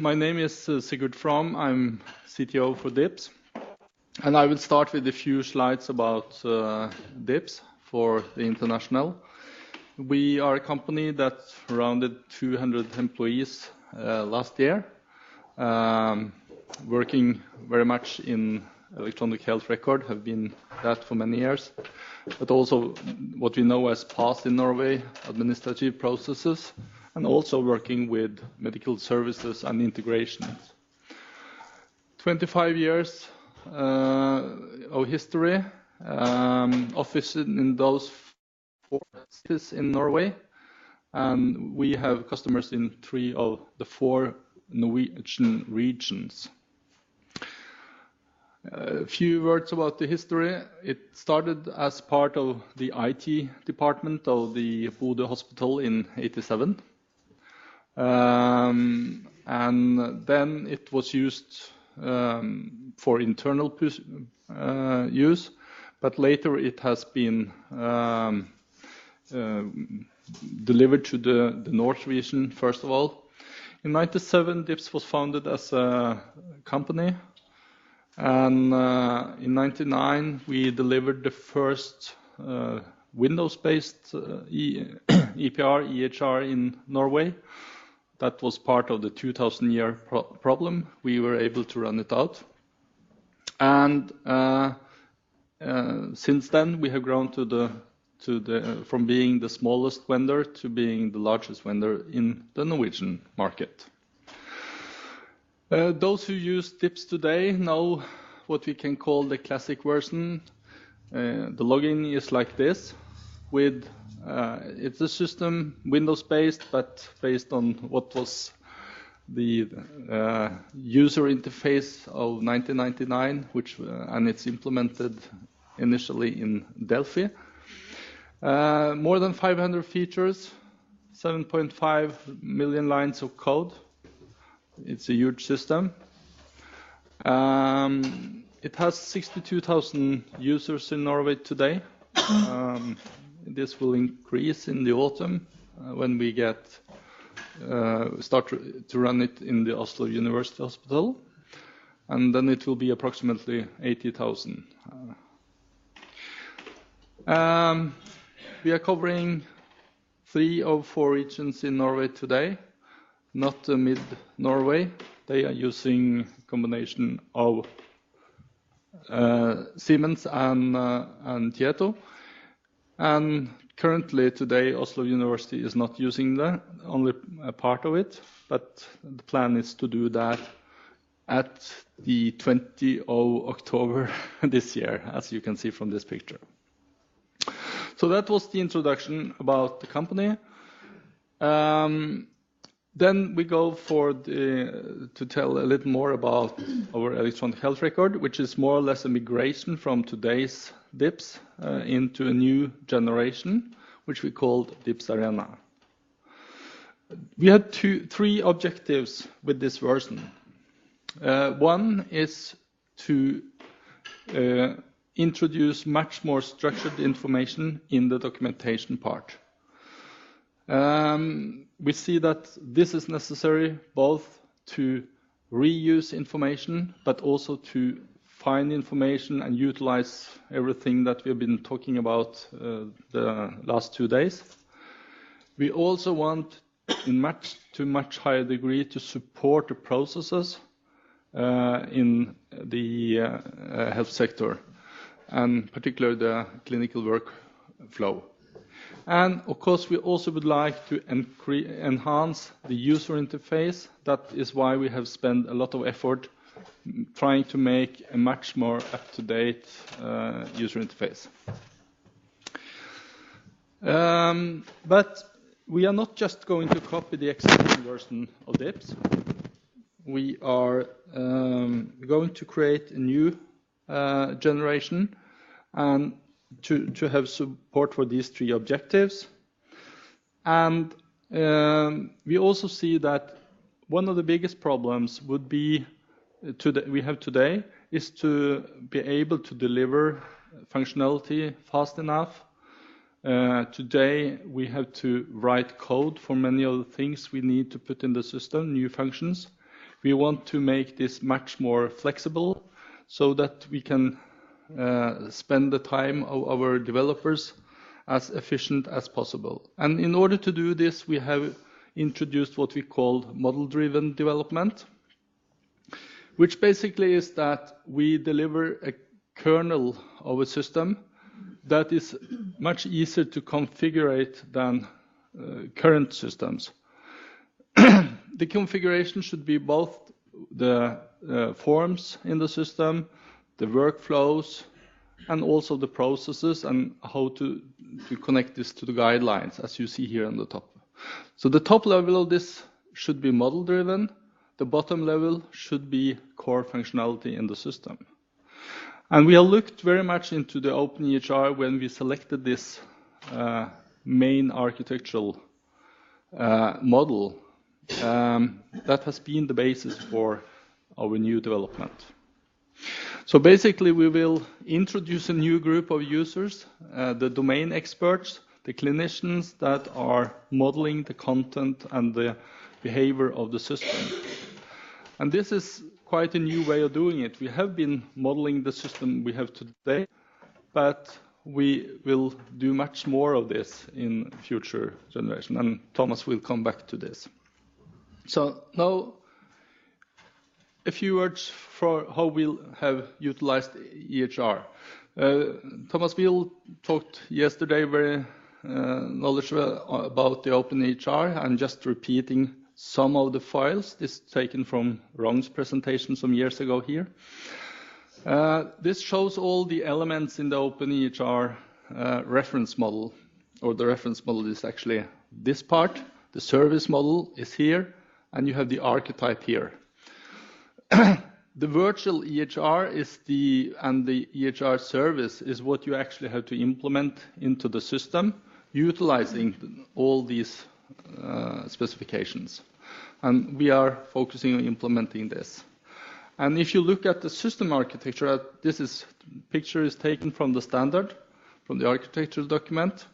My name is Sigurd. I'm CTO for DIPS, and I will start with a few slides about DIPS for the international. We are a company that rounded 200 employees last year, working very much in electronic health record, have been that for many years, but also what we know as PAS in Norway, administrative processes, and also working with medical services and integrations. 25 years of history, office in those 4 cities in Norway, and we have customers in 3 of the 4 Norwegian regions. A few words about the history. It started as part of the IT department of the Bodø Hospital in '87. And then it was used for internal use, but later it has been delivered to the North region first of all. In '97, DIPS was founded as a company, and in '99 we delivered the first Windows-based EPR, EHR in Norway. That was part of the 2000-year problem. We were able to run it out. And since then, we have grown from being the smallest vendor to being the largest vendor in the Norwegian market. Those who use DIPS today know what we can call the classic version. The login is like this, with it's a system Windows-based, but based on what was the user interface of 1999, and it's implemented initially in Delphi. More than 500 features, 7.5 million lines of code. It's a huge system. It has 62,000 users in Norway today. This will increase in the autumn when we start to run it in the Oslo University Hospital, and then it will be approximately 80,000. We are covering 3 of 4 regions in Norway today, not mid-Norway. They are using a combination of Siemens and Tieto. And currently today Oslo University is not using that, only a part of it, but the plan is to do that at the 20th of October this year, as you can see from this picture. So that was the introduction about the company. Then we go to tell a little more about our electronic health record, which is more or less a migration from today's DIPS into a new generation, which we called DIPS Arena. We had 3 objectives with this version. One is to introduce much more structured information in the documentation part. We see that this is necessary both to reuse information, but also to find information and utilize everything that we've been talking about the last 2 days. We also want, to much higher degree, to support the processes in the health sector, and particularly the clinical workflow. And of course, we also would like to enhance the user interface. That is why we have spent a lot of effort trying to make a much more up-to-date user interface. But we are not just going to copy the existing version of DIPS. We are going to create a new generation and to have support for these 3 objectives. And we also see that one of the biggest problems would be we have today is to be able to deliver functionality fast enough. Today we have to write code for many of the things we need to put in the system, new functions. We want to make this much more flexible so that we can spend the time of our developers as efficient as possible. And in order to do this, we have introduced what we call model-driven development, which basically is that we deliver a kernel of a system that is much easier to configure than current systems. The configuration should be both the forms in the system, the workflows, and also the processes and how to connect this to the guidelines, as you see here on the top. So the top level of this should be model-driven. The bottom level should be core functionality in the system. And we have looked very much into the OpenEHR when we selected this main architectural model that has been the basis for our new development. So basically, we will introduce a new group of users, the domain experts, the clinicians that are modeling the content and the behavior of the system. And this is quite a new way of doing it. We have been modeling the system we have today, but we will do much more of this in future generation, and Tomas will come back to this. So now, a few words for how we'll have utilized EHR. Thomas Will talked yesterday very knowledgeable about the OpenEHR. I'm just repeating some of the files. This is taken from Ron's presentation some years ago here. This shows all the elements in the OpenEHR reference model, or the reference model is actually this part. The service model is here, and you have the archetype here. The virtual EHR is and the EHR service is what you actually have to implement into the system, utilizing all these specifications. And we are focusing on implementing this. And if you look at the system architecture, this picture is taken from the standard, from the architectural document.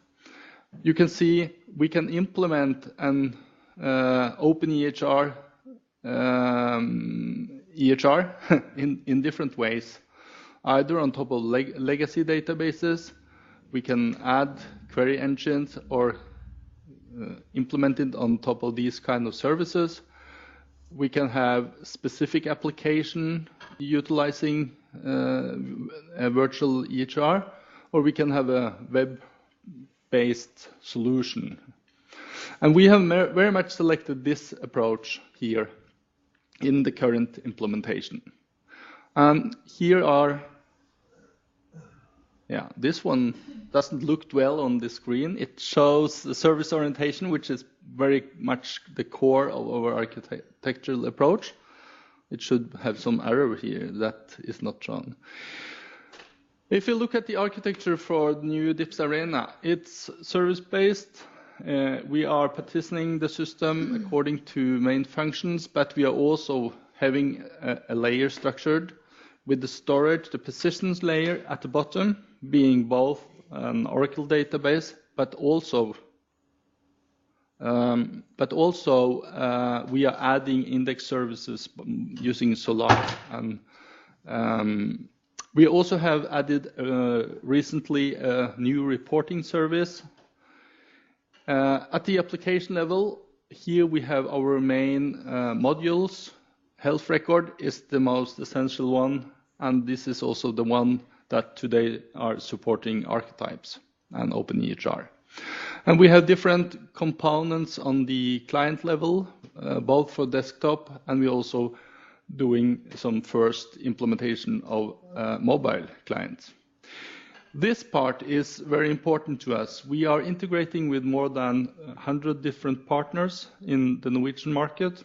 You can see we can implement an OpenEHR EHR in different ways, either on top of legacy databases. We can add query engines or implement it on top of these kind of services. We can have specific application utilizing a virtual EHR, or we can have a web-based solution. And we have very much selected this approach here in the current implementation. And here are, this one doesn't look well on the screen. It shows the service orientation, which is very much the core of our architectural approach. It should have some error here that is not shown. If you look at the architecture for the new DIPS Arena, it's service-based. We are partitioning the system according to main functions, but we are also having a layer structured with the storage, the persistence layer at the bottom, being both an Oracle database, but also we are adding index services using Solar. And we also have added recently a new reporting service. At the application level, here we have our main modules. Health record is the most essential one, and this is also the one that today are supporting archetypes and OpenEHR. And we have different components on the client level, both for desktop, and we're also doing some first implementation of mobile clients. This part is very important to us. We are integrating with more than 100 different partners in the Norwegian market.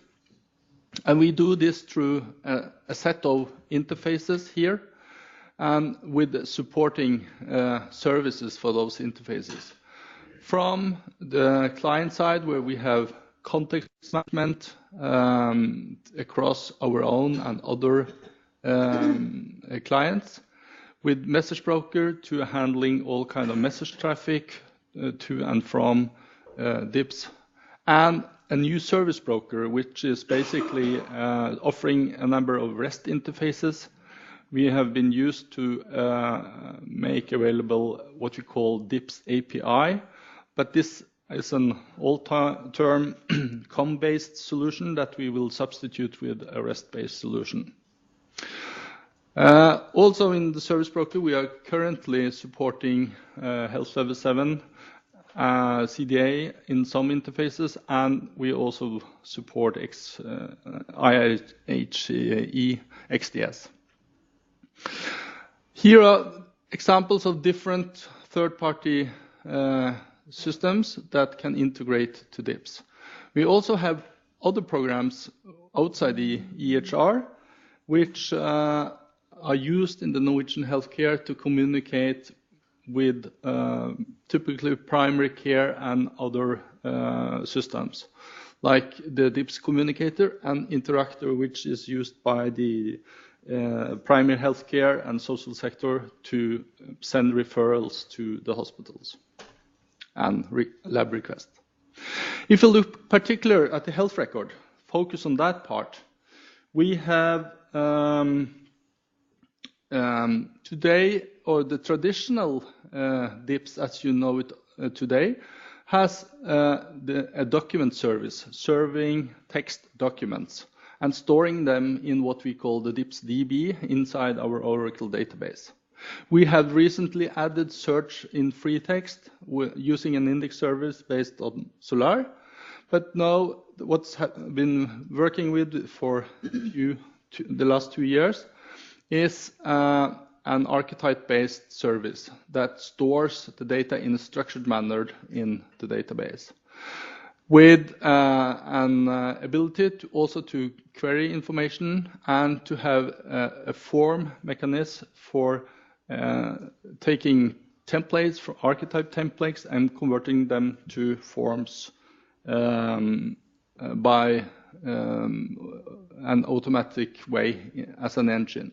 And we do this through a set of interfaces here, and with supporting services for those interfaces. From the client side, where we have context management across our own and other clients, with message broker to handling all kind of message traffic to and from DIPS, and a new service broker, which is basically offering a number of REST interfaces. We have been used to make available what we call DIPS API, but this is an old-term COM-based solution that we will substitute with a REST-based solution. Also in the service broker, we are currently supporting Health Level 7 CDA in some interfaces, and we also support IHE XDS. Here are examples of different third-party systems that can integrate to DIPS. We also have other programs outside the EHR, which are used in the Norwegian healthcare to communicate with typically primary care and other systems, like the DIPS communicator and interactor, which is used by the primary healthcare and social sector to send referrals to the hospitals and lab requests. If you look particular at the health record, focus on that part, we have today, or the traditional DIPS as you know it today, has a document service serving text documents and storing them in what we call the DIPS DB inside our Oracle database. We have recently added search in free text using an index service based on Solar, but now what's been working with for the last 2 years is an archetype-based service that stores the data in a structured manner in the database, with an ability to also to query information and to have a form mechanism for taking templates from archetype templates and converting them to forms by an automatic way as an engine.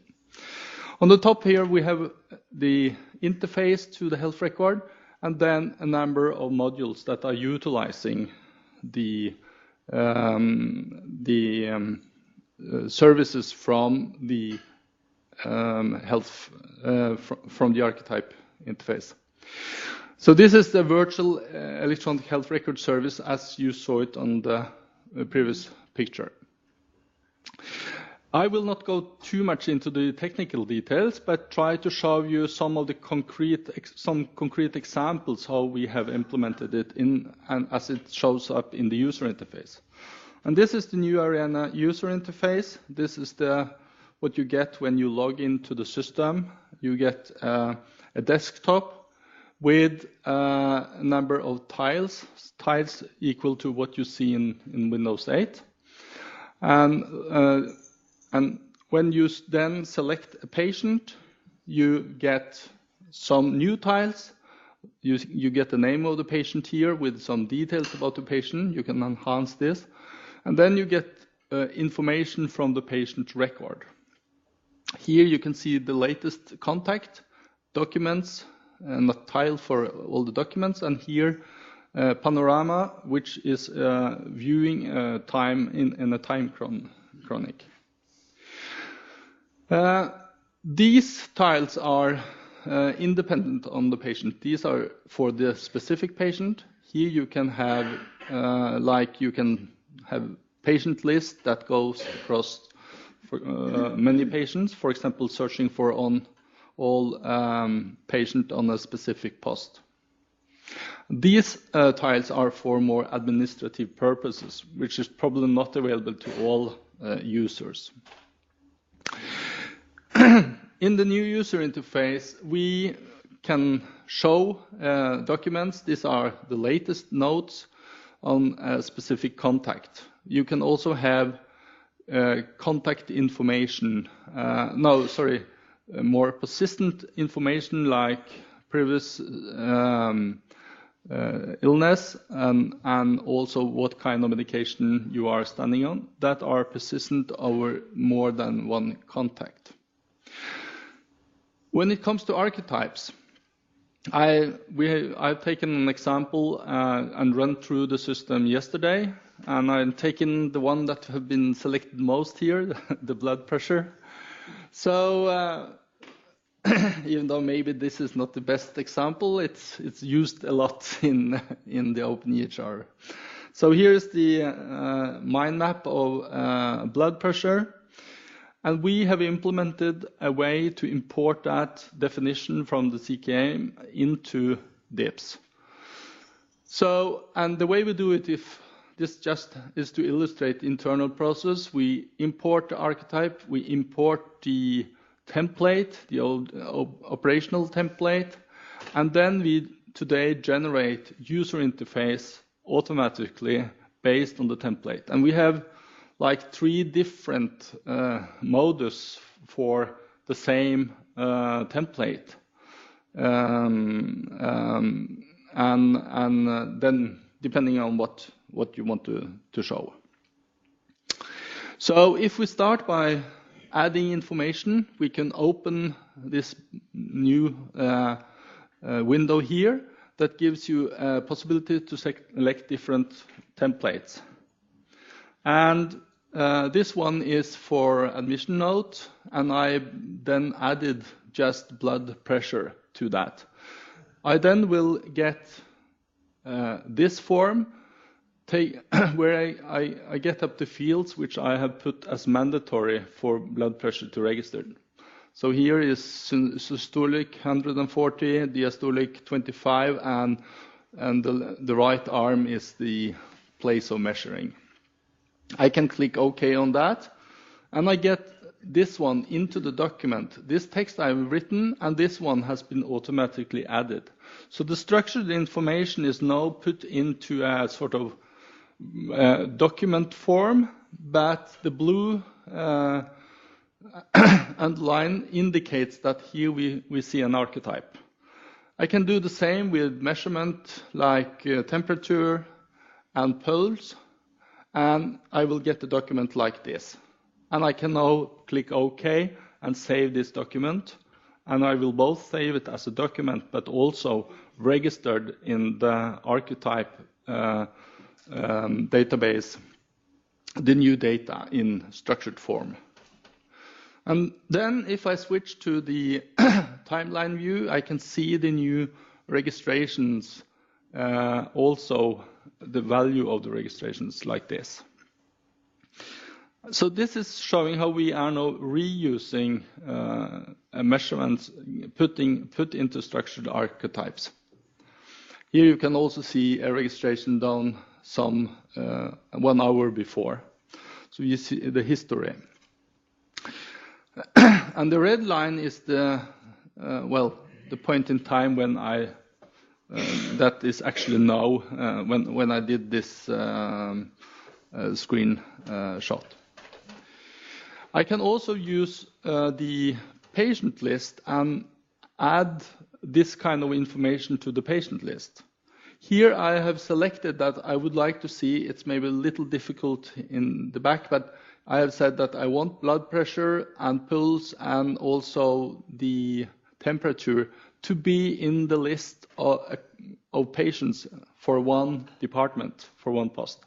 On the top here we have the interface to the health record, and then a number of modules that are utilizing the services from the health from the archetype interface. So this is the virtual electronic health record service as you saw it on the previous picture. I will not go too much into the technical details, but try to show you some of the concrete examples how we have implemented it in, and as it shows up in the user interface. And this is the new Arena user interface. This is what you get when you log into the system. You get a desktop with a number of tiles equal to what you see in Windows 8. And when you then select a patient, you get some new tiles. You get the name of the patient here with some details about the patient. You can enhance this. And then you get information from the patient record. Here you can see the latest contact documents and a tile for all the documents. And here panorama, which is viewing time in a time chronic. These tiles are independent on the patient. These are for the specific patient. Here you can have, you can have patient list that goes across for, many patients. For example, searching for all patient on a specific post. These tiles are for more administrative purposes, which is probably not available to all users. In the new user interface, we can show documents. These are the latest notes on a specific contact. You can also have contact information. More persistent information like previous illness and also what kind of medication you are standing on that are persistent over more than one contact. When it comes to archetypes, I've taken an example and run through the system yesterday. and I'm taking the one that have been selected most here, the blood pressure. So even though maybe this is not the best example, it's used a lot in the OpenEHR. So here is the mind map of blood pressure. And we have implemented a way to import that definition from the CKM into DIPS. So, and the way we do it, if this just is to illustrate the internal process, we import the archetype, we import the template, the old operational template, and then we today generate user interface automatically based on the template. And we have like 3 different modus for the same template, and then depending on what you want to show. So if we start by adding information, we can open this new window here that gives you a possibility to select different templates. And this one is for admission note, and I then added just blood pressure to that. I then will get this form where I get up the fields which I have put as mandatory for blood pressure to register. So here is systolic 140, diastolic 25, and the right arm is the place of measuring. I can click OK on that, and I get this one into the document. This text I've written, and this one has been automatically added. So the structured information is now put into a sort of document form, but the blue underline indicates that here we see an archetype. I can do the same with measurement like temperature and pulse, and I will get the document like this. And I can now click OK and save this document, and I will both save it as a document but also registered in the archetype database, the new data in structured form. And then if I switch to the timeline view, I can see the new registrations, also the value of the registrations like this. So this is showing how we are now reusing measurements put into structured archetypes. Here you can also see a registration done some 1 hour before. So you see the history. And the red line is the point in time when that is actually now, when I did this screen shot. I can also use the patient list and add this kind of information to the patient list. Here I have selected that I would like to see, it's maybe a little difficult in the back, but I have said that I want blood pressure and pulse and also the temperature to be in the list of patients for one department, for one post.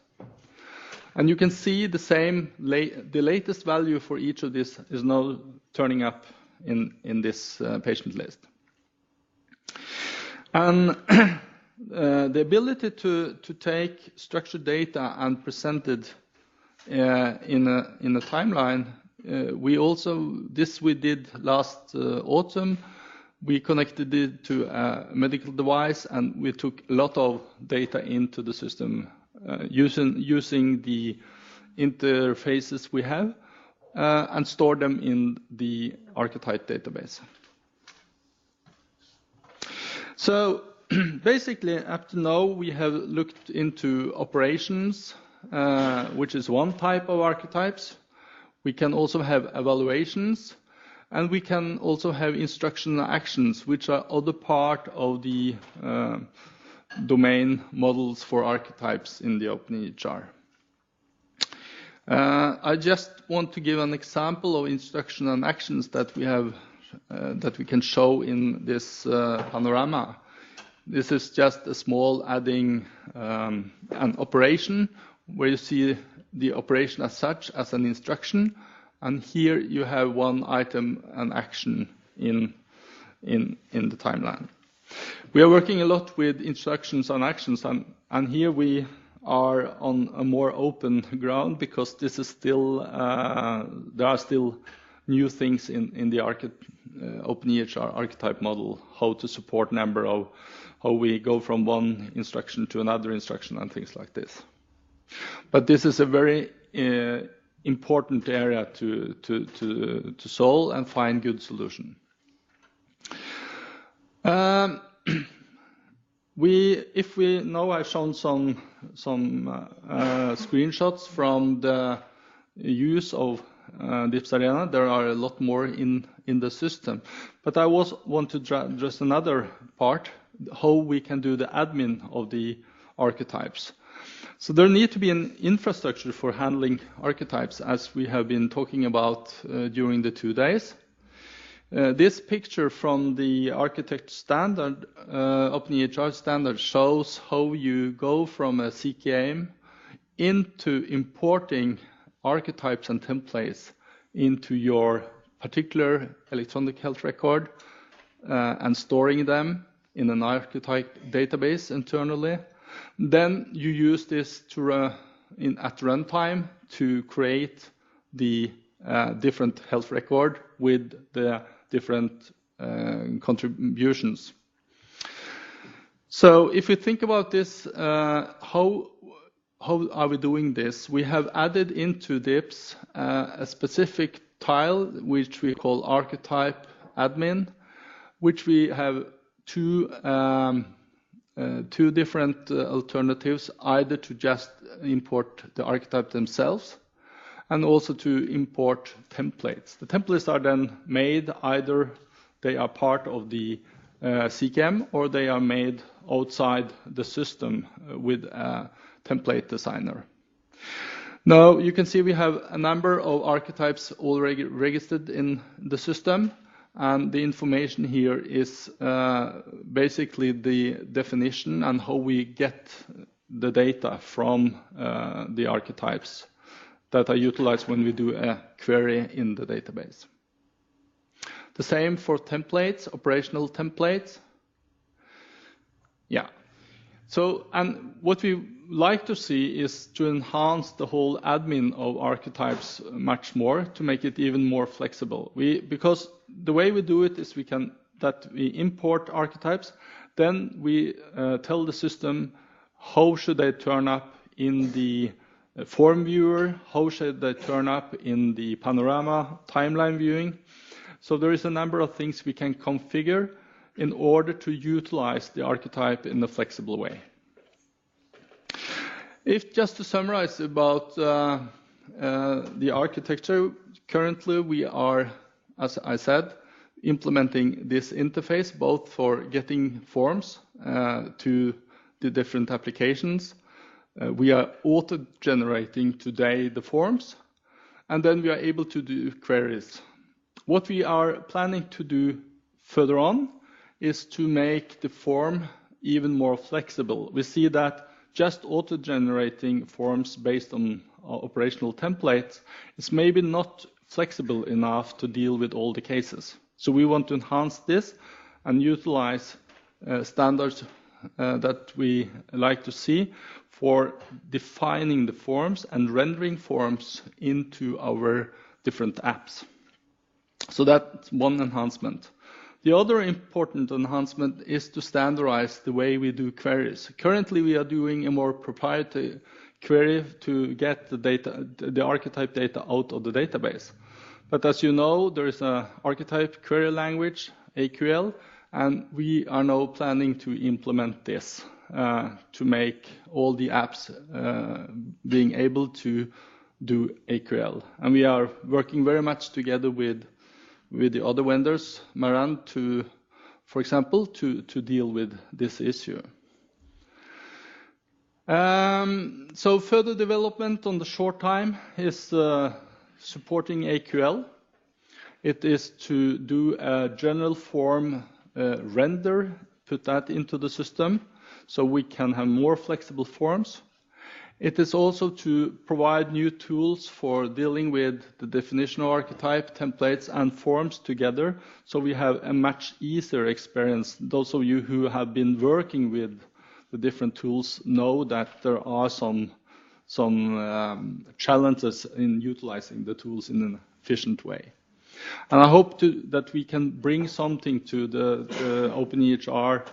And you can see the same, the latest value for each of these is now turning up in this patient list. And the ability to take structured data and present it in a timeline, we did last autumn. We connected it to a medical device, and we took a lot of data into the system using the interfaces we have and store them in the archetype database. So basically, up to now, we have looked into operations, which is one type of archetypes. We can also have evaluations, and we can also have instruction and actions, which are other part of the domain models for archetypes in the OpenEHR. I just want to give an example of instruction and actions that we have, that we can show in this panorama. This is just a small adding an operation where you see the operation as such as an instruction, and here you have one item, an action in the timeline. We are working a lot with instructions and actions, and here we are on a more open ground because this is still there are still new things in the OpenEHR archetype model, how to support number of how we go from one instruction to another instruction and things like this. But this is a very important area to solve and find good solution. If we know, I've shown some screenshots from the use of DIPS Arena. There are a lot more in the system, but I also want to address another part, how we can do the admin of the archetypes. So there need to be an infrastructure for handling archetypes, as we have been talking about during the 2 days. This picture from the architect standard, OpenEHR standard, shows how you go from a CKM into importing archetypes and templates into your particular electronic health record and storing them in an archetype database internally. Then you use this to at runtime to create the different health record with the different contributions. So if you think about this, how are we doing this? We have added into DIPS a specific tile which we call archetype admin, which we have two different alternatives, either to just import the archetype themselves and also to import templates. The templates are then made, either they are part of the CKM or they are made outside the system with a template designer. Now you can see we have a number of archetypes already registered in the system, and the information here is basically the definition and how we get the data from the archetypes that are utilized when we do a query in the database. The same for templates, operational templates. Yeah. So, and what we like to see is to enhance the whole admin of archetypes much more, to make it even more flexible. Because the way we do it is we import archetypes, then we tell the system how should they turn up in the form viewer, how should they turn up in the panorama timeline viewing. So there is a number of things we can configure in order to utilize the archetype in a flexible way. If just to summarize about the architecture, currently we are, as I said, implementing this interface both for getting forms to the different applications. We are auto-generating today the forms, and then we are able to do queries. What we are planning to do further on is to make the form even more flexible. We see that just auto-generating forms based on operational templates is maybe not flexible enough to deal with all the cases. So we want to enhance this and utilize standards that we like to see for defining the forms and rendering forms into our different apps. So that's one enhancement. The other important enhancement is to standardize the way we do queries. Currently, we are doing a more proprietary query to get the data, the archetype data out of the database. But as you know, there is an archetype query language, AQL, and we are now planning to implement this to make all the apps being able to do AQL. And we are working very much together with the other vendors, Maran, for example, to deal with this issue. So further development on the short time is supporting AQL. It is to do a general form render, put that into the system, so we can have more flexible forms. It is also to provide new tools for dealing with the definition of archetype, templates, and forms together, so we have a much easier experience. Those of you who have been working with the different tools know that there are some challenges in utilizing the tools in an efficient way. And I hope that we can bring something to the OpenEHR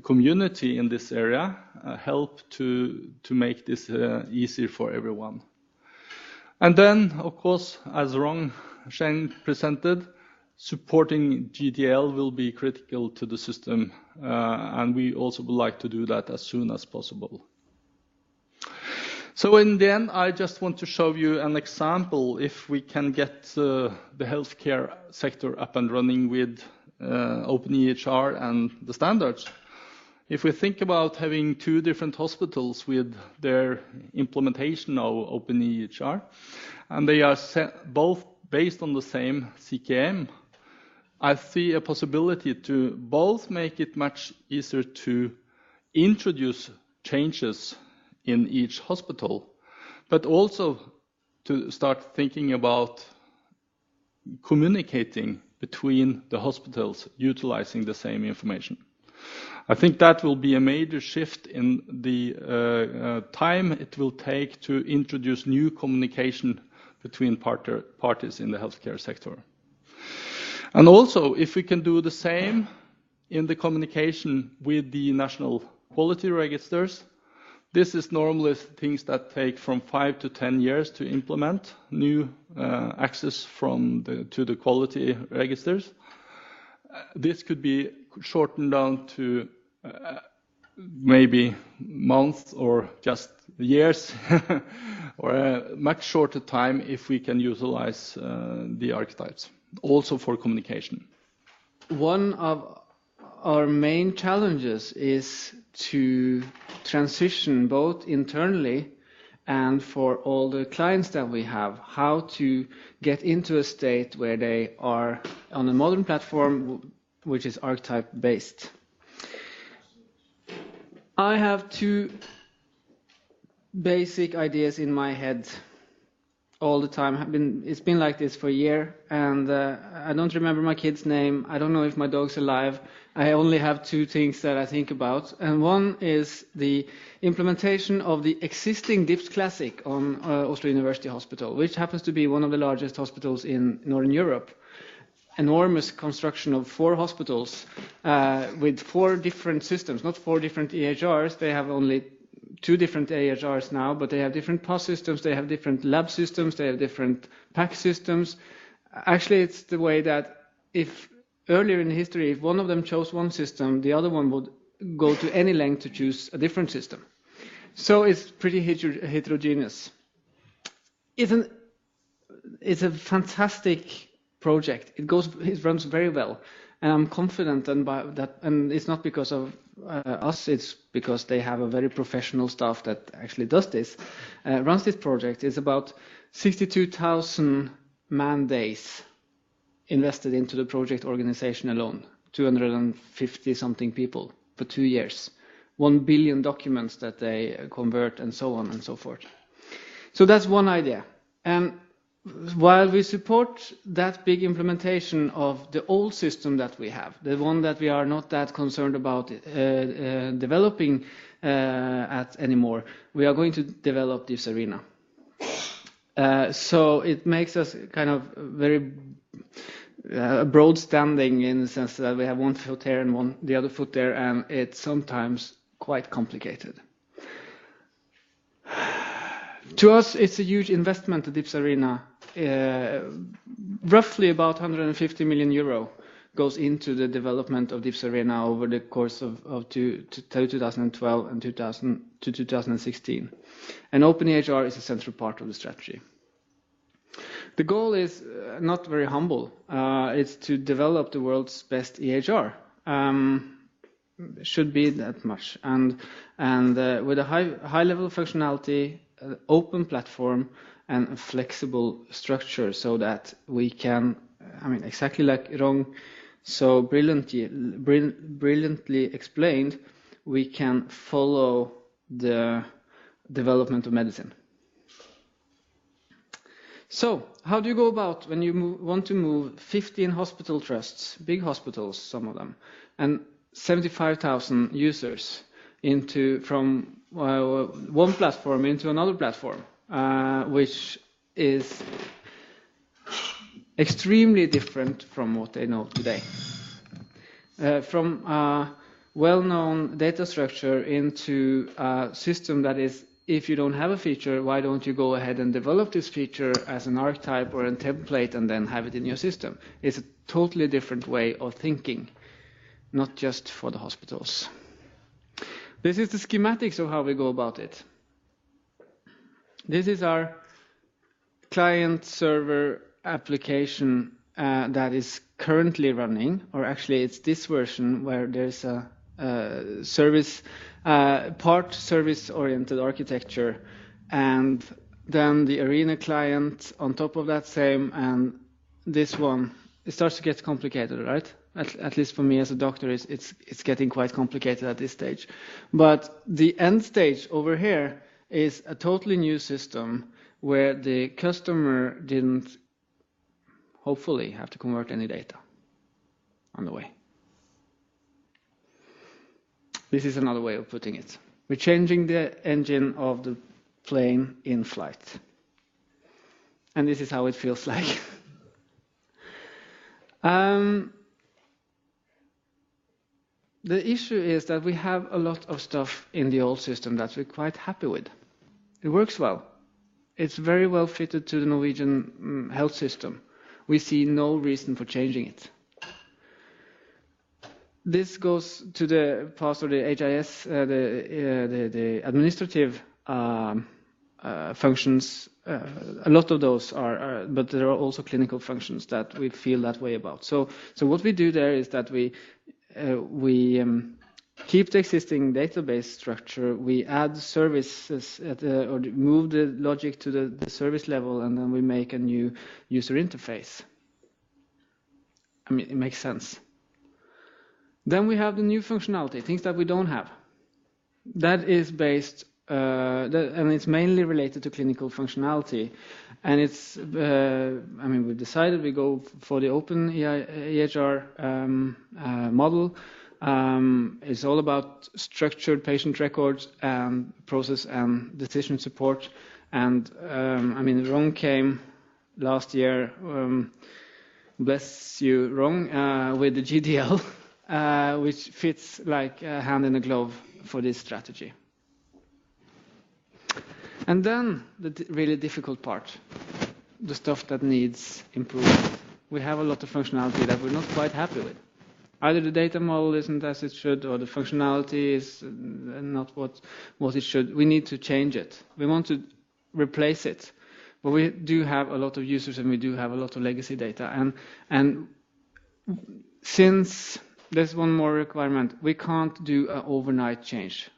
community in this area, help to make this easier for everyone. And then, of course, as Shane presented, supporting GDL will be critical to the system, and we also would like to do that as soon as possible. So in the end, I just want to show you an example if we can get the healthcare sector up and running with OpenEHR and the standards. If we think about having two different hospitals with their implementation of OpenEHR, and they are both based on the same CKM, I see a possibility to both make it much easier to introduce changes in each hospital, but also to start thinking about communicating between the hospitals utilizing the same information. I think that will be a major shift in the time it will take to introduce new communication between parties in the healthcare sector. And also, if we can do the same in the communication with the national quality registers, this is normally things that take from 5 to 10 years to implement new access to the quality registers. This could be shortened down to maybe months or just years, or a much shorter time if we can utilize the archetypes, also for communication. One of our main challenges is to transition both internally and for all the clients that we have, how to get into a state where they are on a modern platform which is archetype based. I have two basic ideas in my head all the time. It's been like this for a year, and I don't remember my kid's name. I don't know if my dog's alive. I only have two things that I think about, and one is the implementation of the existing DIPS Classic on Oslo University Hospital, which happens to be one of the largest hospitals in Northern Europe. Enormous construction of 4 hospitals with 4 different systems, not 4 different EHRs. They have only 2 different EHRs now, but they have different POS systems, they have different lab systems, they have different PAC systems. Actually, it's the way that if earlier in history, if one of them chose one system, the other one would go to any length to choose a different system. So it's pretty heterogeneous. It's a fantastic project. It runs very well, and I'm confident and it's not because of us, it's because they have a very professional staff that actually does this, runs this project. It's about 62,000 man days invested into the project organization alone, 250 something people for 2 years, 1 billion documents that they convert, and so on and so forth. So that's one idea. And while we support that big implementation of the old system that we have, the one that we are not that concerned about developing at anymore, we are going to develop this arena. So it makes us kind of very broad standing in the sense that we have one foot here and the other foot there, and it's sometimes quite complicated. To us, it's a huge investment, the DIPS Arena. Roughly about 150 million euro goes into the development of DIPS Arena over the course of 2012 and 2016. And OpenEHR is a central part of the strategy. The goal is not very humble. It's to develop the world's best EHR. Should be that much. And with a high level of functionality, an open platform, and a flexible structure, so that we can, exactly like Rong so brilliantly explained, we can follow the development of medicine. So, how do you go about when you want to move 15 hospital trusts, big hospitals, some of them, and 75,000 users from one platform into another platform, which is extremely different from what they know today. From a well-known data structure into a system that is, if you don't have a feature, why don't you go ahead and develop this feature as an archetype or a template and then have it in your system? It's a totally different way of thinking, not just for the hospitals. This is the schematics of how we go about it. This is our client-server application that is currently running, or actually it's this version where there's a part service-oriented architecture, and then the arena client on top of that same, and this one. It starts to get complicated, right? At least for me as a doctor, it's getting quite complicated at this stage. But the end stage over here is a totally new system where the customer didn't, hopefully, have to convert any data on the way. This is another way of putting it. We're changing the engine of the plane in flight. And this is how it feels like. The issue is that we have a lot of stuff in the old system that we're quite happy with. It works well. It's very well fitted to the Norwegian health system. We see no reason for changing it. This goes to the part of the HIS, the administrative functions. A lot of those are, but there are also clinical functions that we feel that way about. So what we do there is that we keep the existing database structure, we add services or move the logic to the service level, and then we make a new user interface. I mean, it makes sense. Then we have the new functionality, things that we don't have. That is based, and it's mainly related to clinical functionality. And it's, we've decided we go for the open EHR model. It's all about structured patient records and process and decision support. And Ron came last year, bless you, Ron, with the GDL, which fits like a hand in a glove for this strategy. And then the really difficult part, the stuff that needs improvement. We have a lot of functionality that we're not quite happy with. Either the data model isn't as it should, or the functionality is not what it should. We need to change it. We want to replace it. But we do have a lot of users and we do have a lot of legacy data. And since there's one more requirement, we can't do an overnight change.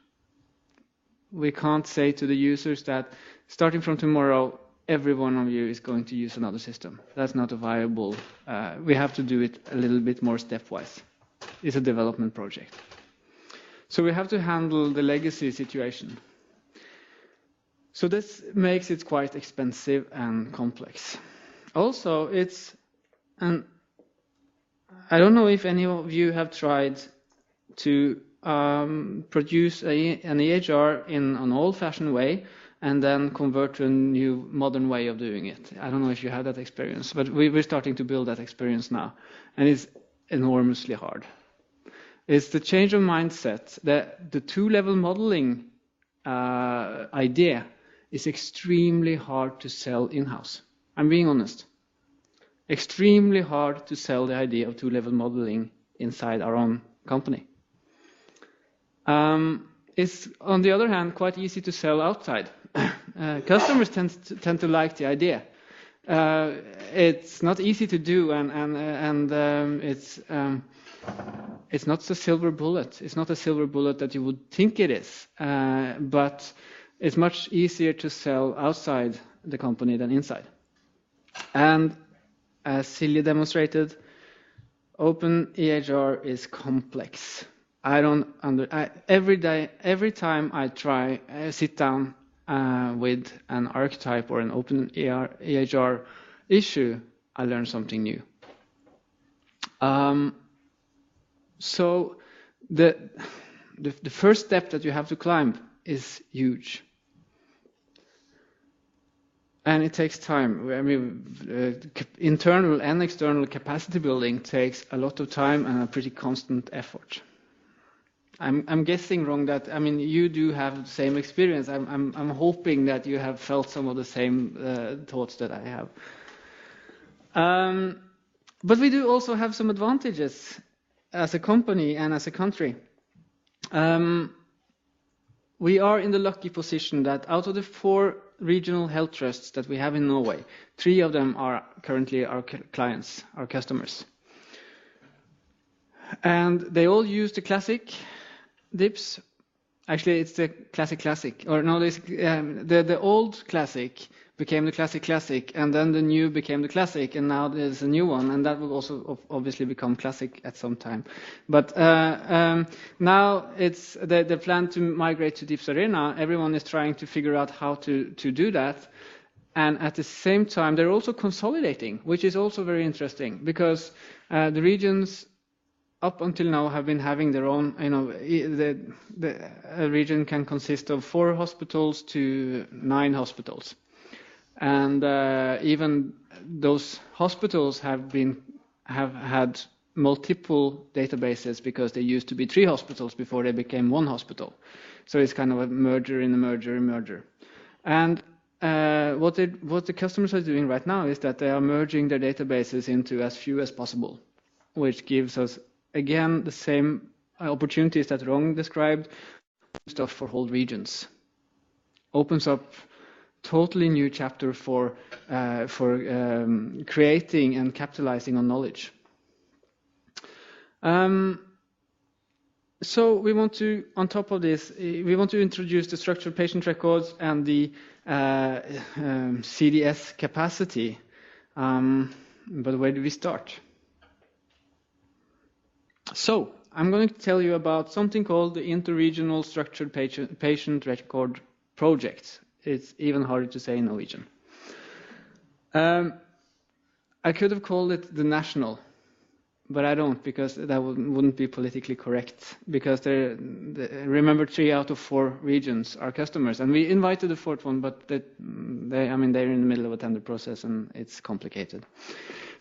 We can't say to the users that starting from tomorrow, every one of you is going to use another system. That's not a viable. We have to do it a little bit more stepwise. It's a development project. So we have to handle the legacy situation. So this makes it quite expensive and complex. Also, I don't know if any of you have tried to produce an EHR in an old-fashioned way and then convert to a new modern way of doing it. I don't know if you had that experience, but we're starting to build that experience now, and it's enormously hard. It's the change of mindset. The two-level modeling idea is extremely hard to sell in-house. I'm being honest. Extremely hard to sell the idea of two-level modeling inside our own company. It's, on the other hand, quite easy to sell outside. Customers tend to like the idea. It's not easy to do, and it's not a silver bullet. It's not a silver bullet that you would think it is, but it's much easier to sell outside the company than inside. And as Silje demonstrated, open EHR is complex. Every time I sit down with an archetype or an open EHR issue, I learn something new. So the first step that you have to climb is huge. And it takes time. I mean, internal and external capacity building takes a lot of time and a pretty constant effort. I'm guessing wrong that, I mean, you do have the same experience. I'm hoping that you have felt some of the same thoughts that I have. But we do also have some advantages as a company and as a country. We are in the lucky position that out of the 4 regional health trusts that we have in Norway, 3 of them are currently our clients, our customers. And they all use the classic DIPS. Actually, it's the classic. Or no, the old classic became the classic, and then the new became the classic, and now there's a new one, and that will also obviously become classic at some time. But now it's the plan to migrate to DIPS Arena. Everyone is trying to figure out how to do that, and at the same time they're also consolidating, which is also very interesting, because the regions up until now have been having their own, a region can consist of 4 hospitals to 9 hospitals. And even those hospitals have had multiple databases, because they used to be 3 hospitals before they became 1 hospital. So it's kind of a merger in a merger. And what the customers are doing right now is that they are merging their databases into as few as possible, which gives us, again, the same opportunities that Rong described, stuff for whole regions. Opens up totally new chapter for creating and capitalizing on knowledge. So we want to, on top of this, we want to introduce the structured patient records and the CDS capacity. But where do we start? So I'm going to tell you about something called the Interregional Structured Patient Record Project. It's even harder to say in Norwegian. I could have called it the national, but I don't, because that wouldn't be politically correct. Because remember, 3 out of 4 regions are customers, and we invited the 4th one, but they're in the middle of a tender process, and it's complicated.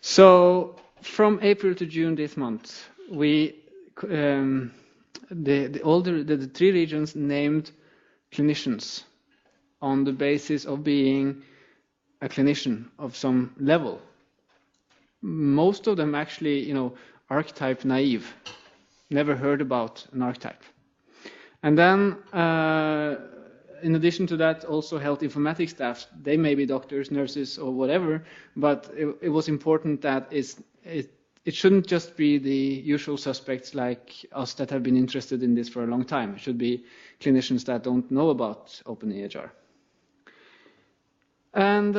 So from April to June this month, we all the 3 regions named clinicians on the basis of being a clinician of some level. Most of them actually, archetype naive, never heard about an archetype. And then, in addition to that, also health informatics staff. They may be doctors, nurses, or whatever, but it was important that it shouldn't just be the usual suspects like us that have been interested in this for a long time. It should be clinicians that don't know about open EHR. And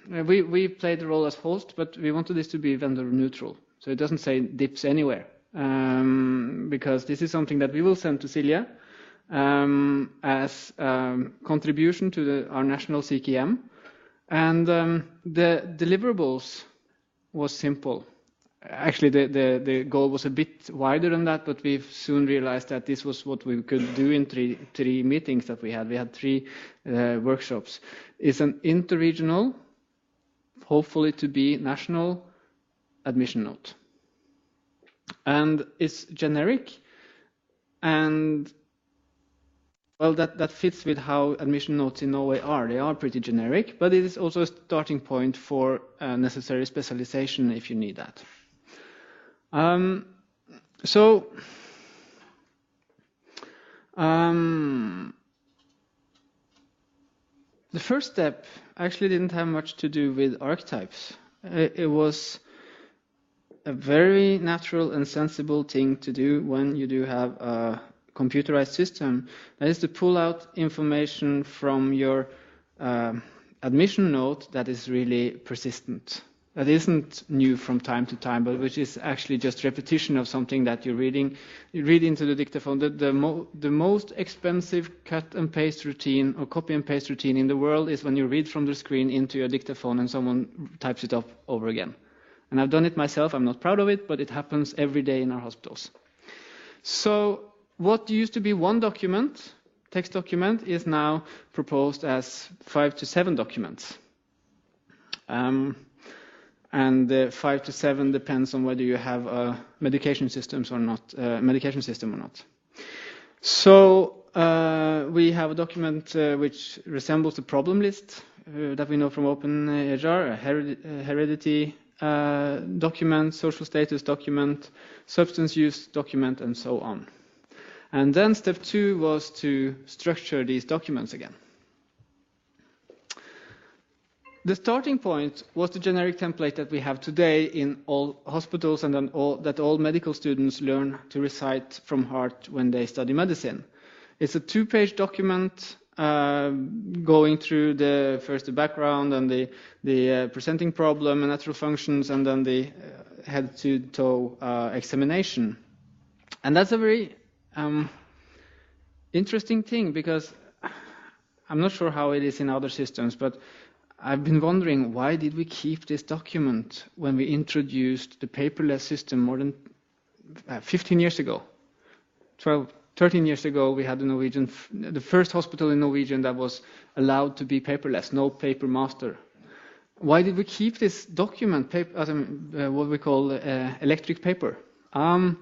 we played the role as host, but we wanted this to be vendor neutral. So it doesn't say DIPS anywhere, because this is something that we will send to Silja as contribution to our national CKM. And the deliverables was simple. Actually, the goal was a bit wider than that, but we've soon realized that this was what we could do in three meetings that we had. We had 3 workshops. It's an interregional, hopefully to be national, admission note. And it's generic, and well, that fits with how admission notes in Norway are. They are pretty generic, but it is also a starting point for necessary specialization if you need that. The first step actually didn't have much to do with archetypes. It was a very natural and sensible thing to do when you do have a computerized system. That is to pull out information from your admission note that is really persistent. that isn't new from time to time, but which is actually just repetition of something that you're reading. You read into the dictaphone. The most expensive cut and paste routine or copy and paste routine in the world is when you read from the screen into your dictaphone and someone types it up over again. And I've done it myself. I'm not proud of it, but it happens every day in our hospitals. So what used to be one document, text document, is now proposed as 5 to 7 documents. And 5 to 7 depends on whether you have a medication system or not. So we have a document which resembles the problem list that we know from OpenEHR, a heredity document, social status document, substance use document, and so on. And then step 2 was to structure these documents again. The starting point was the generic template that we have today in all hospitals and then that all medical students learn to recite from heart when they study medicine. It's a 2-page document going through first the background and the presenting problem and natural functions, and then the head-to-toe examination. And that's a very interesting thing, because I'm not sure how it is in other systems, but I've been wondering, why did we keep this document when we introduced the paperless system more than 15 years ago? 13 years ago, we had the first hospital in Norwegian that was allowed to be paperless, no paper master. Why did we keep this document, what we call electric paper? And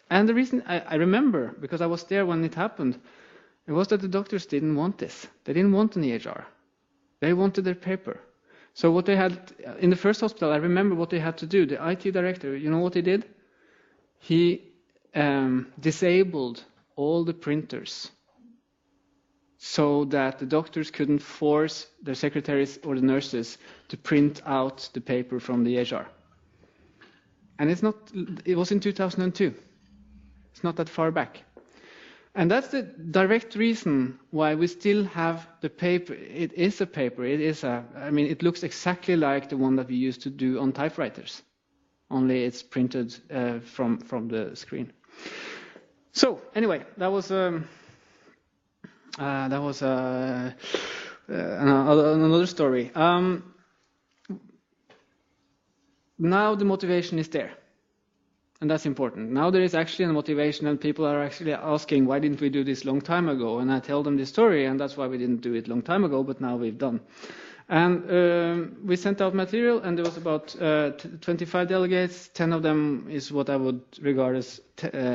the reason I remember, because I was there when it happened, it was that the doctors didn't want this. They didn't want an EHR. They wanted their paper. So what they had in the first hospital, I remember what they had to do. The IT director, you know what he did? He disabled all the printers so that the doctors couldn't force their secretaries or the nurses to print out the paper from the EHR. And it was in 2002. It's not that far back. And that's the direct reason why we still have the paper. It is a paper. It looks exactly like the one that we used to do on typewriters, only it's printed from the screen. So anyway, that was another story. Now the motivation is there. And that's important. Now there is actually a motivation, and people are actually asking, why didn't we do this long time ago? And I tell them this story, and that's why we didn't do it long time ago, but now we've done. And we sent out material, and there was about 25 delegates. 10 of them is what I would regard as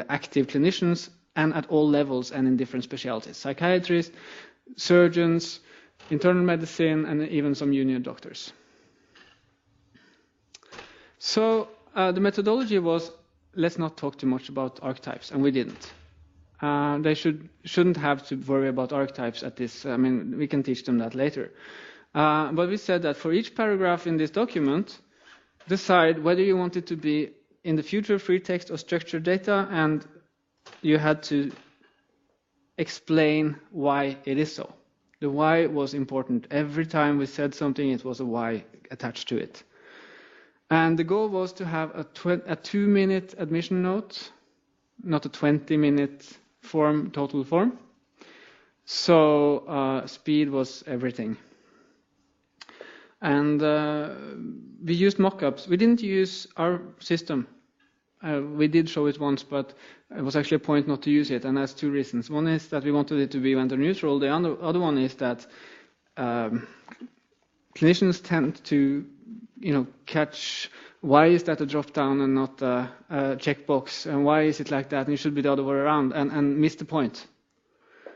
active clinicians, and at all levels and in different specialties. Psychiatrists, surgeons, internal medicine, and even some union doctors. So the methodology was, let's not talk too much about archetypes, and we didn't. They shouldn't have to worry about archetypes at this. We can teach them that later. But we said that for each paragraph in this document, decide whether you want it to be in the future free text or structured data, and you had to explain why it is so. The why was important. Every time we said something, it was a why attached to it. And the goal was to have a 2-minute admission note, not a 20-minute total form. So speed was everything. And we used mock-ups. We didn't use our system. We did show it once, but it was actually a point not to use it, and that's 2 reasons. One is that we wanted it to be vendor neutral. The other one is that clinicians tend to catch, why is that a drop-down and not a checkbox, and why is it like that, and it should be the other way around, and miss the point.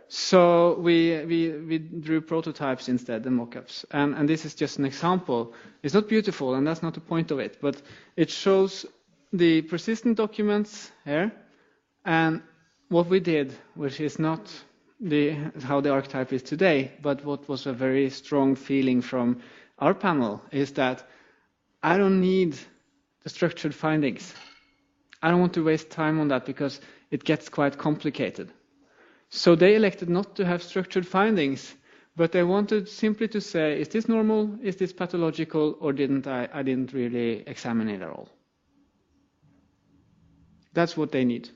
So we drew prototypes instead, the mock-ups. And this is just an example. It's not beautiful, and that's not the point of it, but it shows the persistent documents here, and what we did, which is not how the archetype is today, but what was a very strong feeling from our panel, is that I don't need the structured findings. I don't want to waste time on that because it gets quite complicated. So they elected not to have structured findings, But they wanted simply to say, is this normal, is this pathological, or I didn't really examine it at all. That's what they need.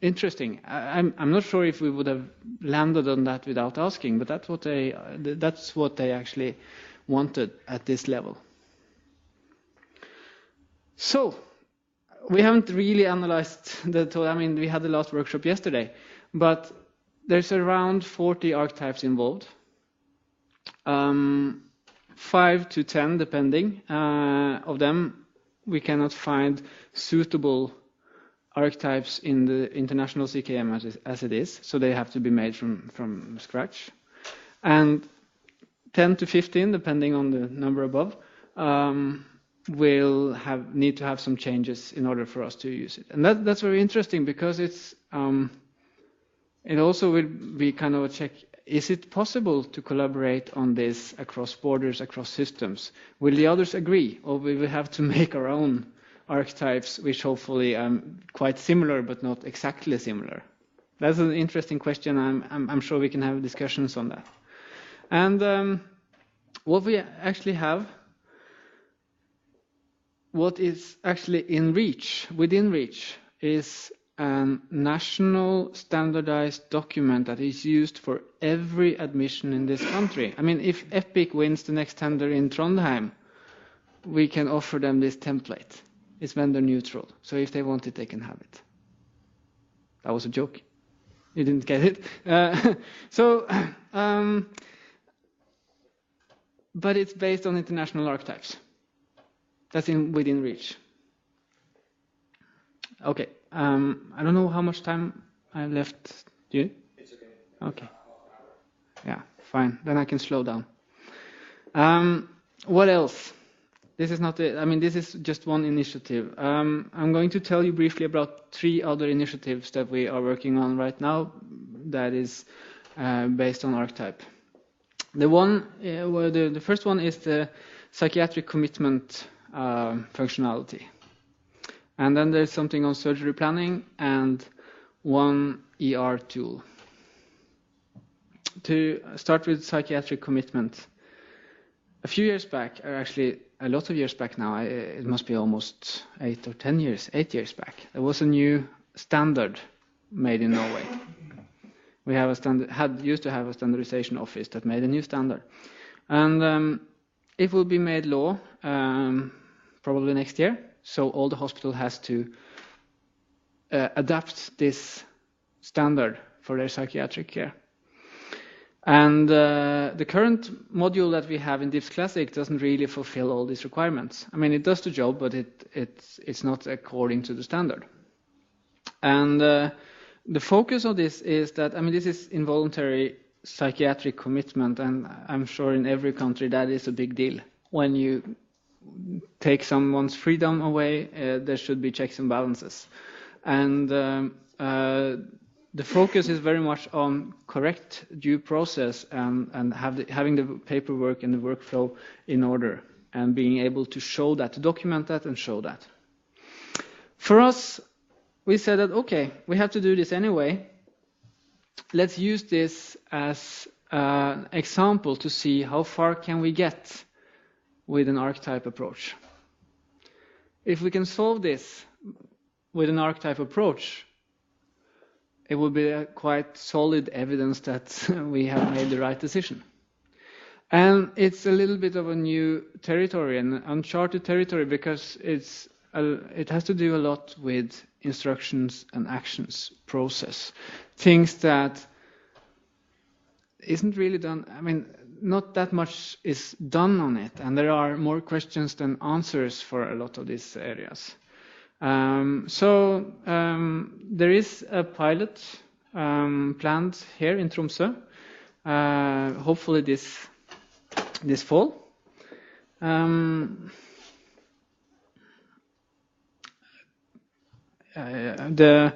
Interesting. I'm not sure if we would have landed on that without asking, but that's what they actually wanted at this level. So we haven't really analyzed we had the last workshop yesterday, but there's around 40 archetypes involved, 5 to 10 depending. Of them, we cannot find suitable archetypes in the international CKM as it is, so they have to be made from scratch. And 10 to 15, depending on the number above, will need to have some changes in order for us to use it. And that's very interesting, because it also will be kind of a check. Is it possible to collaborate on this across borders, across systems? Will the others agree, or will we have to make our own archetypes, which hopefully are quite similar but not exactly similar? That's an interesting question. I'm sure we can have discussions on that. And what we actually have, what is actually within reach, is a national standardized document that is used for every admission in this country. I mean, if Epic wins the next tender in Trondheim, we can offer them this template. It's vendor neutral, so if they want it, they can have it. That was a joke. You didn't get it? But it's based on international archetypes. That's within reach. Okay. I don't know how much time I left. Do you? It's okay. Okay. Yeah, fine. Then I can slow down. What else? This is not this is just one initiative. I'm going to tell you briefly about 3 other initiatives that we are working on right now that is based on archetype. The first one is the psychiatric commitment functionality. And then there's something on surgery planning and one ER tool. To start with psychiatric commitment, a few years back, or actually a lot of years back now, it must be almost 8 years back, there was a new standard made in Norway. We have used to have a standardization office that made a new standard. And it will be made law probably next year. So all the hospital has to adapt this standard for their psychiatric care. And the current module that we have in DIPS Classic doesn't really fulfill all these requirements. I mean, it does the job, but it's not according to the standard. And the focus of this is that, this is involuntary psychiatric commitment, and I'm sure in every country that is a big deal. When you take someone's freedom away, there should be checks and balances. And the focus is very much on correct due process and having the paperwork and the workflow in order, and being able to show that, to document that and show that. For us, we said that, okay, we have to do this anyway. Let's use this as an example to see how far can we get with an archetype approach. If we can solve this with an archetype approach, it will be a quite solid evidence that we have made the right decision. And it's a little bit of a new territory, an uncharted territory, because it has to do a lot with instructions and actions process. Things that isn't really done. Not that much is done on it, and there are more questions than answers for a lot of these areas. There is a pilot planned here in Tromsø, hopefully this fall. The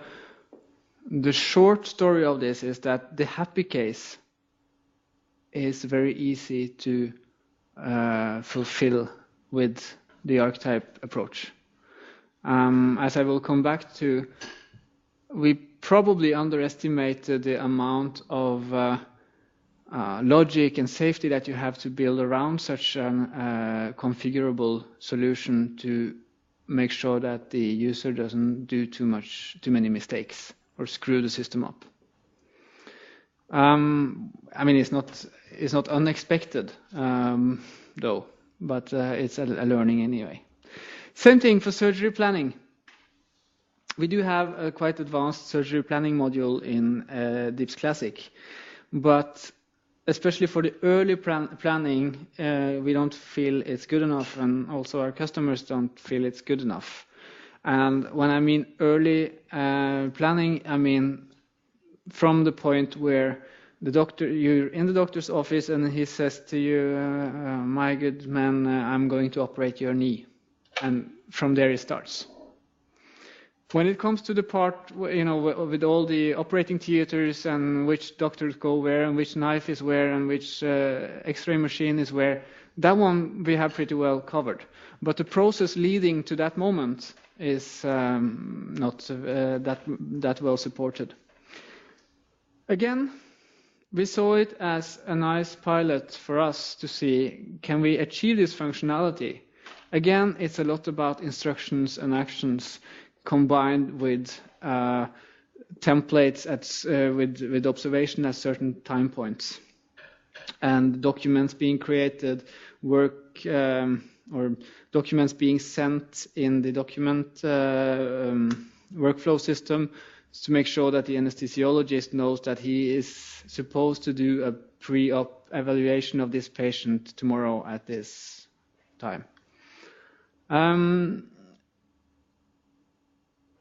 short story of this is that the happy case is very easy to fulfill with the archetype approach. As I will come back to, we probably underestimated the amount of logic and safety that you have to build around such a configurable solution to make sure that the user doesn't do too many mistakes or screw the system up. I mean, it's not unexpected, though, but it's a learning anyway. Same thing for surgery planning. We do have a quite advanced surgery planning module in DIPS Classic, but especially for the early planning, we don't feel it's good enough, and also our customers don't feel it's good enough. And when I mean early planning, I mean from the point where you're in the doctor's office and he says to you, my good man, I'm going to operate your knee. And from there it starts. When it comes to the part, with all the operating theaters and which doctors go where and which knife is where and which X-ray machine is where, that one we have pretty well covered. But the process leading to that moment is not that well supported. Again, we saw it as a nice pilot for us to see, can we achieve this functionality? Again, it's a lot about instructions and actions combined with templates with observation at certain time points, and documents being created, or documents being sent in the document workflow system to make sure that the anesthesiologist knows that he is supposed to do a pre-op evaluation of this patient tomorrow at this time.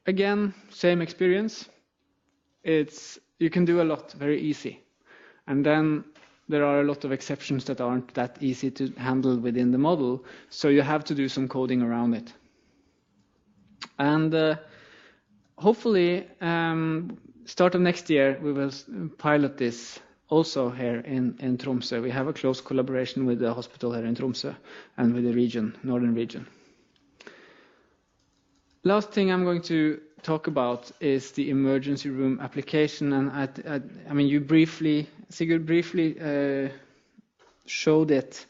Again, same experience. You can do a lot very easy. And then there are a lot of exceptions that aren't that easy to handle within the model, so you have to do some coding around it. And hopefully, start of next year, we will pilot this also here in Tromsø. We have a close collaboration with the hospital here in Tromsø and with the region, northern region. Last thing I'm going to talk about is the emergency room application, and I mean, Sigurd briefly showed it.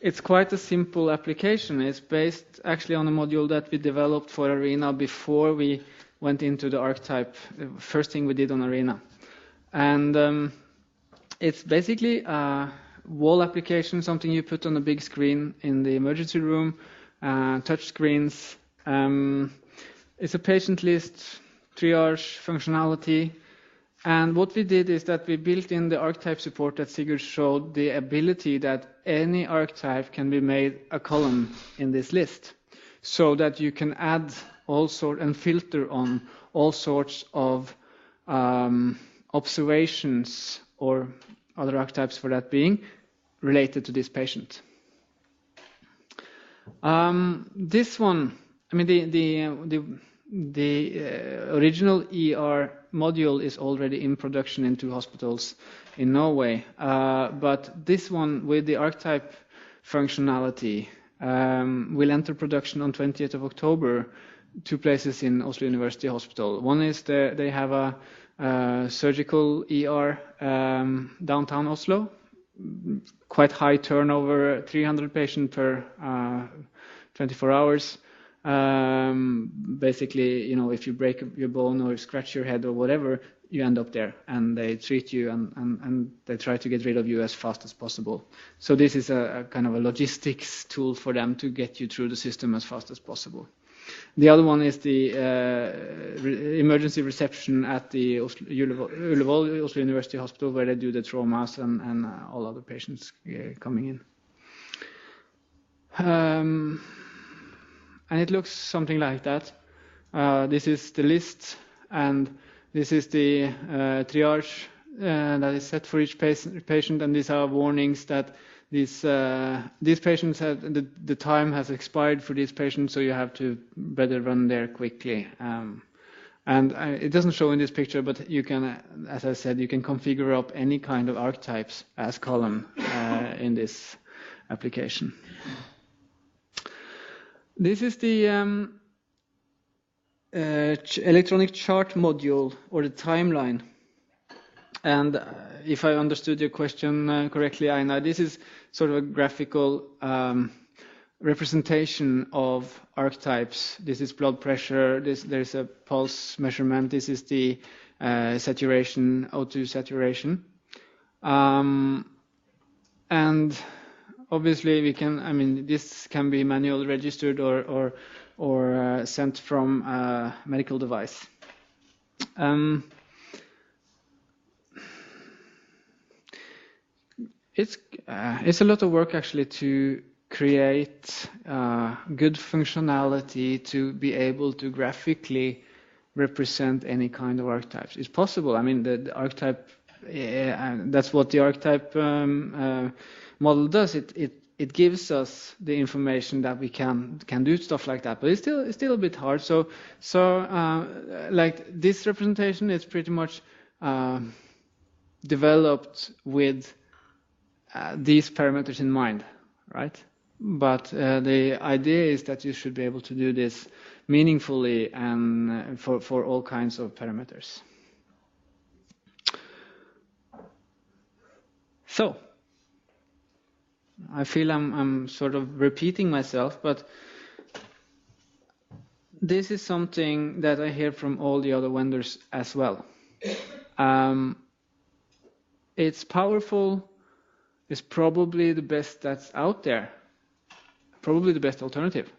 It's quite a simple application. It's based actually on a module that we developed for Arena before we went into the archetype, the first thing we did on Arena. And it's basically a wall application, something you put on a big screen in the emergency room, touch screens. It's a patient list, triage functionality. And what we did is that we built in the archetype support that Sigurd showed, the ability that any archetype can be made a column in this list, so that you can add all sorts and filter on all sorts of observations or other archetypes for that being related to this patient. This one, I mean, the original ER module is already in production in 2 hospitals in Norway, but this one with the archetype functionality will enter production on 20th of October, 2 places in Oslo University Hospital. One is they have a surgical ER downtown Oslo, quite high turnover, 300 patients per 24 hours. Basically, if you break your bone or scratch your head or whatever, you end up there, and they treat you and they try to get rid of you as fast as possible. So this is a kind of a logistics tool for them to get you through the system as fast as possible. The other one is the emergency reception at the Ullevål, Oslo University Hospital, where they do the traumas and all other patients coming in. And it looks something like that. This is the list, and this is the triage that is set for each patient, and these are warnings that these patients the time has expired for these patients, so you have to better run there quickly. And it doesn't show in this picture, but you can, as I said, you can configure up any kind of archetypes as column in this application. This is the electronic chart module, or the timeline. And if I understood your question correctly, Aina, this is sort of a graphical representation of archetypes. This is blood pressure, there's a pulse measurement, this is the saturation, O2 saturation. And obviously we can, I mean, this can be manually registered or sent from a medical device. It's a lot of work actually to create good functionality to be able to graphically represent any kind of archetypes. It's possible. I mean, the archetype, that's what the archetype model does. It gives us the information that we can do stuff like that, but it's still a bit hard. So like this representation is pretty much developed with these parameters in mind, right? But the idea is that you should be able to do this meaningfully and for all kinds of parameters. So I feel I'm sort of repeating myself, but this is something that I hear from all the other vendors as well. It's powerful. It's probably the best that's out there. Probably the best alternative.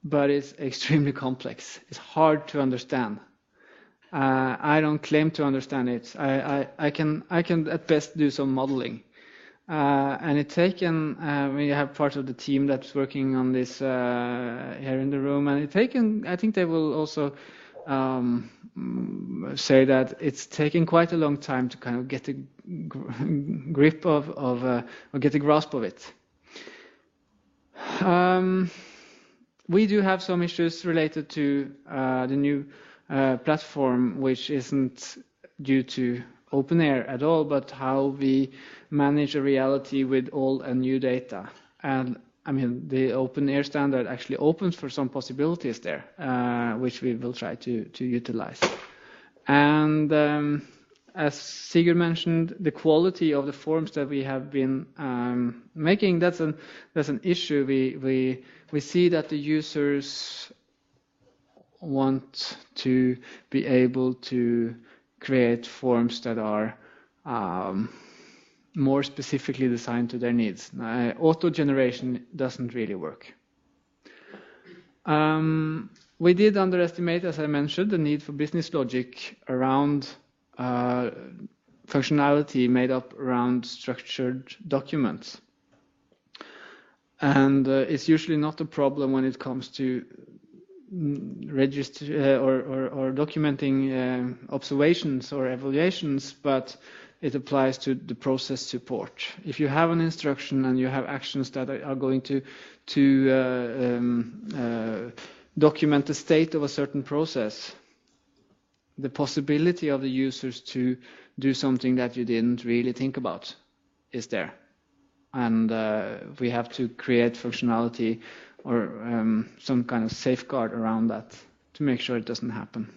But it's extremely complex. It's hard to understand. I don't claim to understand it. I can at best do some modeling. And it's taken, we have part of the team that's working on this here in the room, and it's taken, I think they will also say that it's taken quite a long time to kind of get a grip of or get a grasp of it. We do have some issues related to the new platform, which isn't due to OpenAir at all, but how we manage a reality with old and new data. And I mean, the OpenAir standard actually opens for some possibilities there, which we will try to utilize. And as Sigurd mentioned, the quality of the forms that we have been making, that's an issue. We see that the users want to be able to create forms that are more specifically designed to their needs. Auto generation doesn't really work. We did underestimate, as I mentioned, the need for business logic around functionality made up around structured documents. And it's usually not a problem when it comes to register or documenting observations or evaluations, but it applies to the process support. If you have an instruction and you have actions that are going to document the state of a certain process, the possibility of the users to do something that you didn't really think about is there. And we have to create functionality or some kind of safeguard around that to make sure it doesn't happen.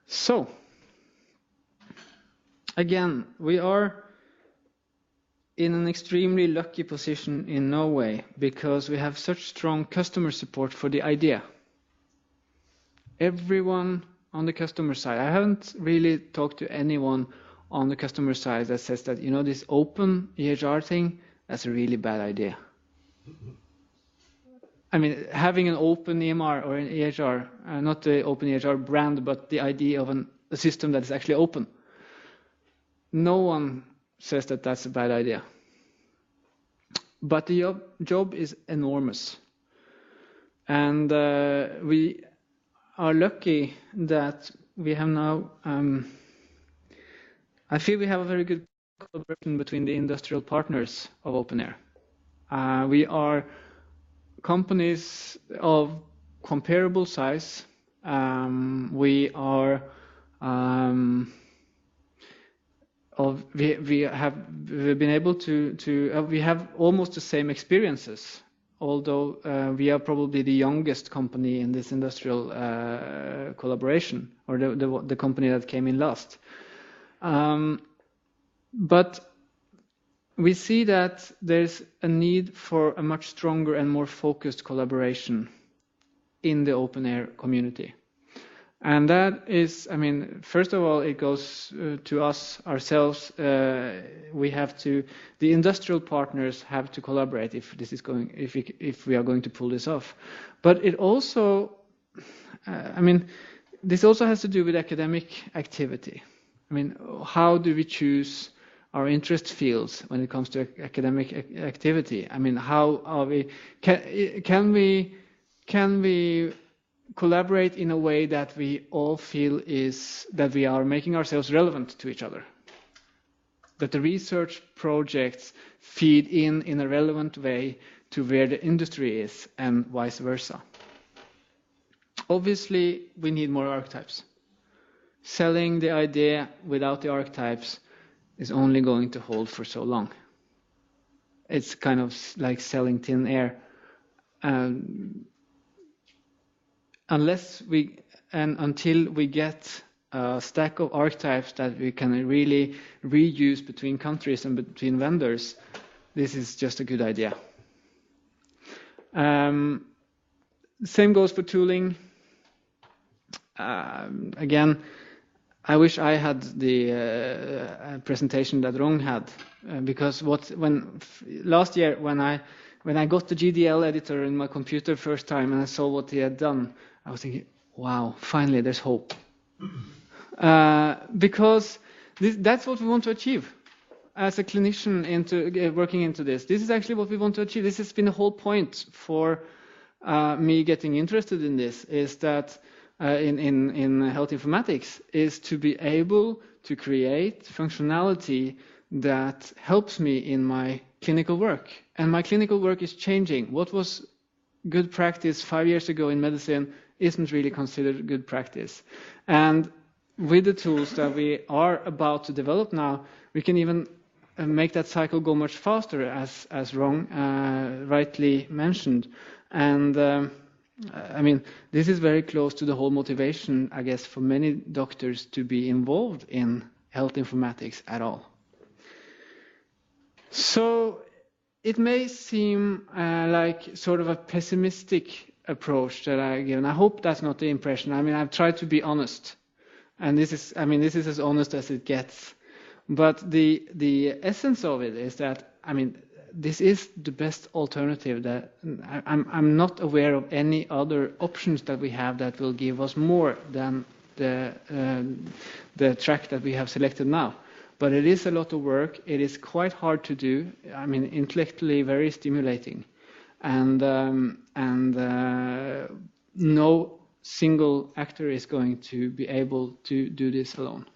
So, again, we are in an extremely lucky position in Norway because we have such strong customer support for the idea. Everyone on the customer side, I haven't really talked to anyone on the customer side that says that, you know, this open EHR thing, that's a really bad idea. I mean, having an open EMR or an EHR, not the open EHR brand, but the idea of a system that is actually open. No one says that that's a bad idea. But the job is enormous. And we are lucky that we have now, I feel we have a very good collaboration between the industrial partners of OpenAir. We are companies of comparable size. We are we've been able to we have almost the same experiences although we are probably the youngest company in this industrial collaboration, or the company that came in last. But we see that there's a need for a much stronger and more focused collaboration in the open air community. And that is, I mean, first of all, it goes to us ourselves. We have to, the industrial partners have to collaborate if this is going, if we are going to pull this off. But it also, I mean, this also has to do with academic activity. I mean, how do we choose our interest fields when it comes to academic activity? I mean, how are we? Can we collaborate in a way that we all feel is that we are making ourselves relevant to each other? That the research projects feed in a relevant way to where the industry is, and vice versa. Obviously, we need more archetypes. Selling the idea without the archetypes is only going to hold for so long. It's kind of like selling thin air. Until we get a stack of archetypes that we can really reuse between countries and between vendors, this is just a good idea. Same goes for tooling. Again, I wish I had the presentation that Rong had, because last year when I got the GDL editor in my computer first time and I saw what he had done, I was thinking, wow, finally there's hope. Because that's what we want to achieve as a clinician working into this. This is actually what we want to achieve. This has been the whole point for me getting interested in this, is that in health informatics, is to be able to create functionality that helps me in my clinical work. And my clinical work is changing. What was good practice 5 years ago in medicine isn't really considered good practice. And with the tools that we are about to develop now, we can even make that cycle go much faster, as Rong rightly mentioned. And I mean, this is very close to the whole motivation, I guess, for many doctors to be involved in health informatics at all. So it may seem like sort of a pessimistic approach that I give, and I hope that's not the impression. I mean, I've tried to be honest, and this is as honest as it gets. But the essence of it is that, I mean, this is the best alternative. That I'm not aware of any other options that we have that will give us more than the track that we have selected now. But it is a lot of work. It is quite hard to do. I mean, intellectually very stimulating, and no single actor is going to be able to do this alone.